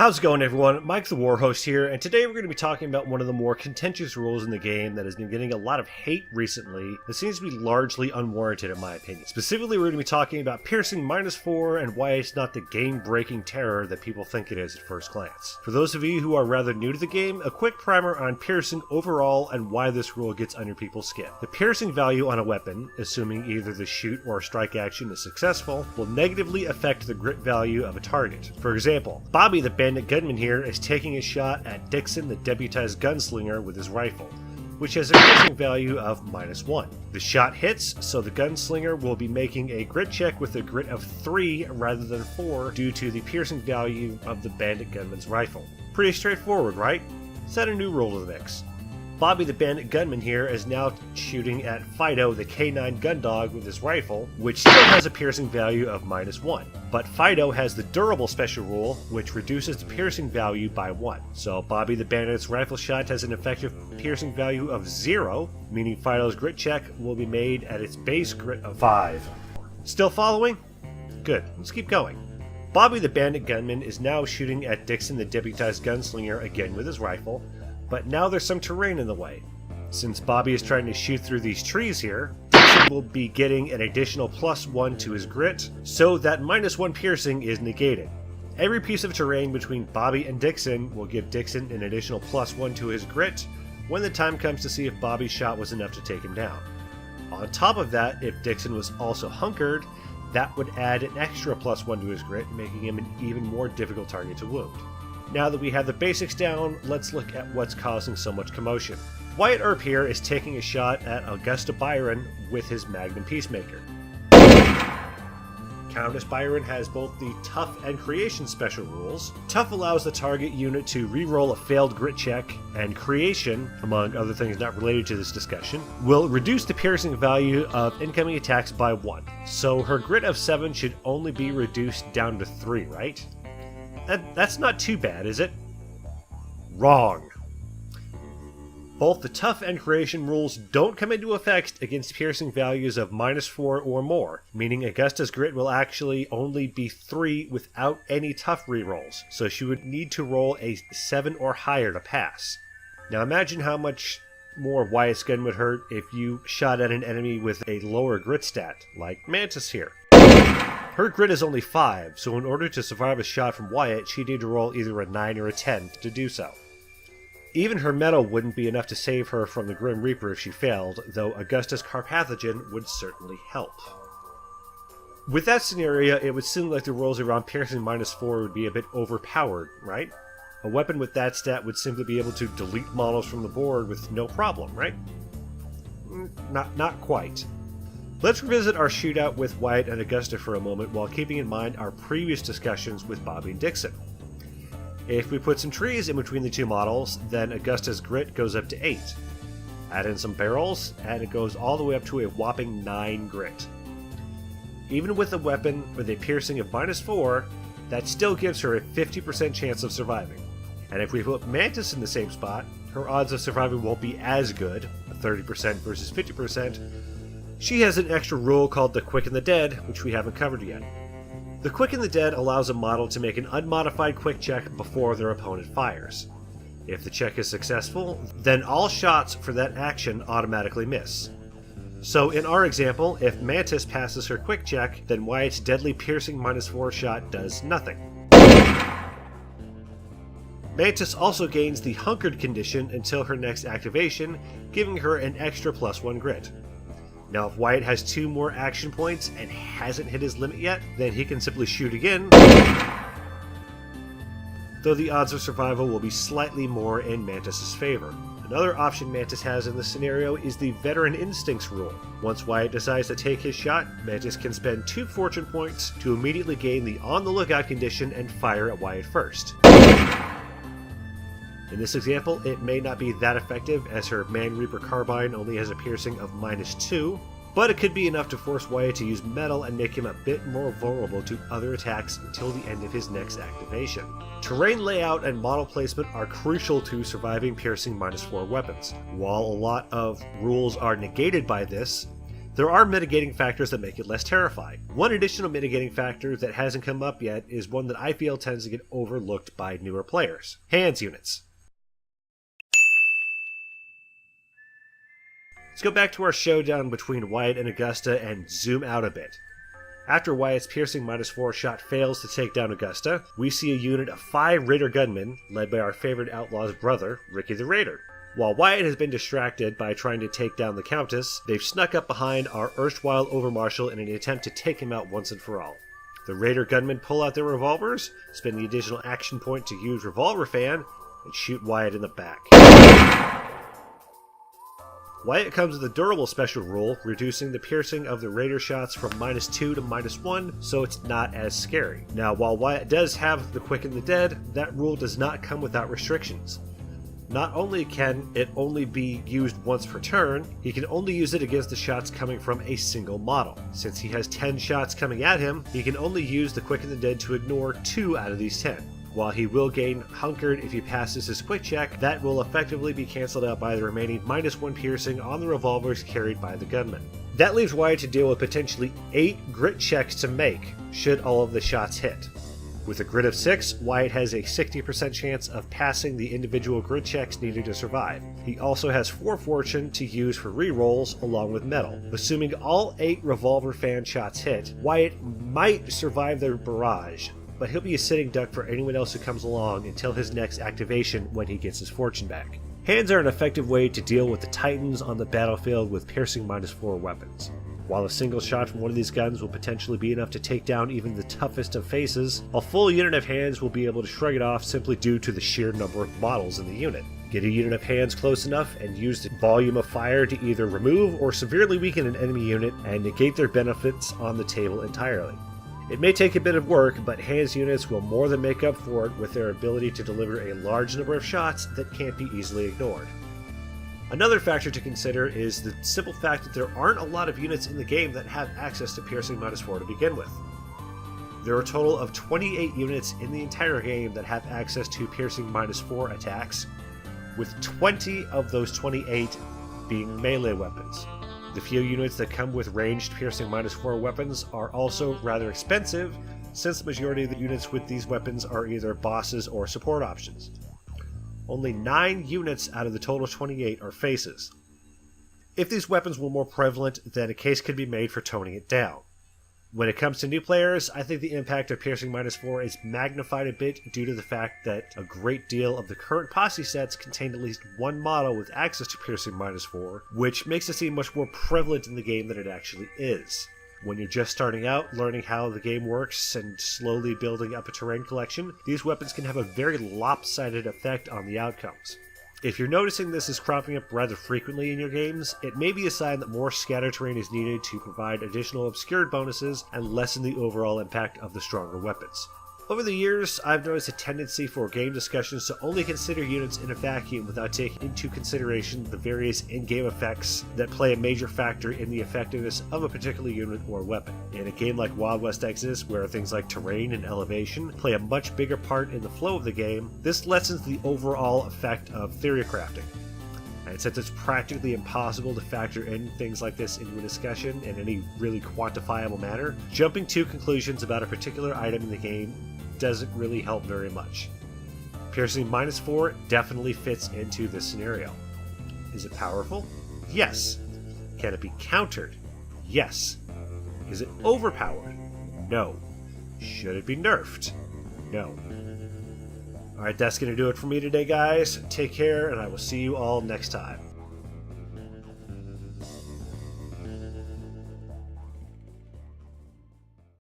How's it going, everyone? Mike the Warhost here, and today we're going to be talking about one of the more contentious rules in the game that has been getting a lot of hate recently that seems to be largely unwarranted in my opinion. Specifically, we're going to be talking about piercing -4 and why it's not the game-breaking terror that people think it is at first glance. For those of you who are rather new to the game, a quick primer on piercing overall and why this rule gets under people's skin. The piercing value on a weapon, assuming either the shoot or strike action is successful, will negatively affect the grit value of a target. For example, Bobby the Bandit Gunman here is taking a shot at Dixon the Deputized Gunslinger with his rifle, which has a piercing value of -1. The shot hits, so the Gunslinger will be making a grit check with a grit of 3 rather than 4 due to the piercing value of the Bandit Gunman's rifle. Pretty straightforward, right? Set a new rule to the mix. Bobby the Bandit Gunman here is now shooting at Fido the K9 Gundog with his rifle, which still has a piercing value of -1. But Fido has the durable special rule, which reduces the piercing value by 1. So Bobby the Bandit's rifle shot has an effective piercing value of 0, meaning Fido's grit check will be made at its base grit of 5. Still following? Good, let's keep going. Bobby the Bandit Gunman is now shooting at Dixon the Deputized Gunslinger again with his rifle, but now there's some terrain in the way. Since Bobby is trying to shoot through these trees here, Dixon will be getting an additional +1 to his grit, so that -1 piercing is negated. Every piece of terrain between Bobby and Dixon will give Dixon an additional +1 to his grit when the time comes to see if Bobby's shot was enough to take him down. On top of that, if Dixon was also hunkered, that would add an extra +1 to his grit, making him an even more difficult target to wound. Now that we have the basics down, let's look at what's causing so much commotion. Wyatt Earp here is taking a shot at Augusta Byron with his Magnum Peacemaker. Countess Byron has both the Tough and Creation special rules. Tough allows the target unit to re-roll a failed grit check, and Creation, among other things not related to this discussion, will reduce the piercing value of incoming attacks by 1. So her grit of 7 should only be reduced down to 3, right? That's not too bad, is it? Wrong. Both the Tough and Creation rules don't come into effect against piercing values of -4 or more, meaning Augusta's grit will actually only be 3 without any Tough rerolls, so she would need to roll a 7 or higher to pass. Now imagine how much more Wyatt's gun would hurt if you shot at an enemy with a lower grit stat, like Mantis here. Her grit is only 5, so in order to survive a shot from Wyatt, she'd need to roll either a 9 or a 10 to do so. Even her metal wouldn't be enough to save her from the Grim Reaper if she failed, though Augusta's Carpathogen would certainly help. With that scenario, it would seem like the rules around piercing -4 would be a bit overpowered, right? A weapon with that stat would simply be able to delete models from the board with no problem, right? Not quite. Let's revisit our shootout with Wyatt and Augusta for a moment while keeping in mind our previous discussions with Bobby and Dixon. If we put some trees in between the two models, then Augusta's grit goes up to 8. Add in some barrels, and it goes all the way up to a whopping 9 grit. Even with a weapon with a piercing of -4, that still gives her a 50% chance of surviving. And if we put Mantis in the same spot, her odds of surviving won't be as good, 30% versus 50%. She has an extra rule called the Quicken the Dead, which we haven't covered yet. The Quicken the Dead allows a model to make an unmodified quick check before their opponent fires. If the check is successful, then all shots for that action automatically miss. So in our example, if Mantis passes her quick check, then Wyatt's deadly piercing -4 shot does nothing. Mantis also gains the hunkered condition until her next activation, giving her an extra +1 grit. Now if Wyatt has 2 more action points and hasn't hit his limit yet, then he can simply shoot again, though the odds of survival will be slightly more in Mantis' favor. Another option Mantis has in this scenario is the Veteran Instincts rule. Once Wyatt decides to take his shot, Mantis can spend 2 fortune points to immediately gain the On the Lookout condition and fire at Wyatt first. In this example, it may not be that effective as her Man Reaper Carbine only has a piercing of -2, but it could be enough to force Wyatt to use metal and make him a bit more vulnerable to other attacks until the end of his next activation. Terrain layout and model placement are crucial to surviving piercing -4 weapons. While a lot of rules are negated by this, There are mitigating factors that make it less terrifying. One additional mitigating factor that hasn't come up yet is one that I feel tends to get overlooked by newer players. Hands units. Let's go back to our showdown between Wyatt and Augusta and zoom out a bit. After Wyatt's piercing -4 shot fails to take down Augusta, we see a unit of 5 Raider gunmen led by our favorite outlaw's brother, Ricky the Raider. While Wyatt has been distracted by trying to take down the Countess, they've snuck up behind our erstwhile Overmarshal in an attempt to take him out once and for all. The Raider gunmen pull out their revolvers, spend the additional action point to use Revolver Fan, and shoot Wyatt in the back. Wyatt comes with a durable special rule, reducing the piercing of the Raider shots from -2 to -1, so it's not as scary. Now, while Wyatt does have the Quicken the Dead, that rule does not come without restrictions. Not only can it only be used once per turn, he can only use it against the shots coming from a single model. Since he has 10 shots coming at him, he can only use the Quicken the Dead to ignore 2 out of these 10. While he will gain Hunkered if he passes his quick check, that will effectively be cancelled out by the remaining -1 piercing on the revolvers carried by the gunman. That leaves Wyatt to deal with potentially 8 grit checks to make, should all of the shots hit. With a grit of 6, Wyatt has a 60% chance of passing the individual grit checks needed to survive. He also has 4 fortune to use for rerolls along with metal. Assuming all 8 Revolver Fan shots hit, Wyatt might survive the barrage, but he'll be a sitting duck for anyone else who comes along until his next activation when he gets his fortune back. Hands are an effective way to deal with the titans on the battlefield with piercing -4 weapons. While a single shot from one of these guns will potentially be enough to take down even the toughest of faces, a full unit of hands will be able to shrug it off simply due to the sheer number of models in the unit. Get a unit of hands close enough and use the volume of fire to either remove or severely weaken an enemy unit and negate their benefits on the table entirely. It may take a bit of work, but hands units will more than make up for it with their ability to deliver a large number of shots that can't be easily ignored. Another factor to consider is the simple fact that there aren't a lot of units in the game that have access to piercing -4 to begin with. There are a total of 28 units in the entire game that have access to piercing -4 attacks, with 20 of those 28 being melee weapons. The few units that come with ranged piercing -4 weapons are also rather expensive, since the majority of the units with these weapons are either bosses or support options. Only 9 units out of the total 28 are faces. If these weapons were more prevalent, then a case could be made for toning it down. When it comes to new players, I think the impact of piercing -4 is magnified a bit due to the fact that a great deal of the current posse sets contain at least one model with access to piercing -4, which makes it seem much more prevalent in the game than it actually is. When you're just starting out, learning how the game works, and slowly building up a terrain collection, these weapons can have a very lopsided effect on the outcomes. If you're noticing this is cropping up rather frequently in your games, it may be a sign that more scatter terrain is needed to provide additional obscured bonuses and lessen the overall impact of the stronger weapons. Over the years, I've noticed a tendency for game discussions to only consider units in a vacuum without taking into consideration the various in-game effects that play a major factor in the effectiveness of a particular unit or weapon. In a game like Wild West Exodus, where things like terrain and elevation play a much bigger part in the flow of the game, this lessens the overall effect of theory crafting. And since it's practically impossible to factor in things like this into a discussion in any really quantifiable manner, jumping to conclusions about a particular item in the game doesn't really help very much. Piercing -4 definitely fits into this scenario. Is it powerful? Yes. Can it be countered? Yes. Is it overpowered? No. Should it be nerfed? No. Alright, that's going to do it for me today, guys. Take care, and I will see you all next time.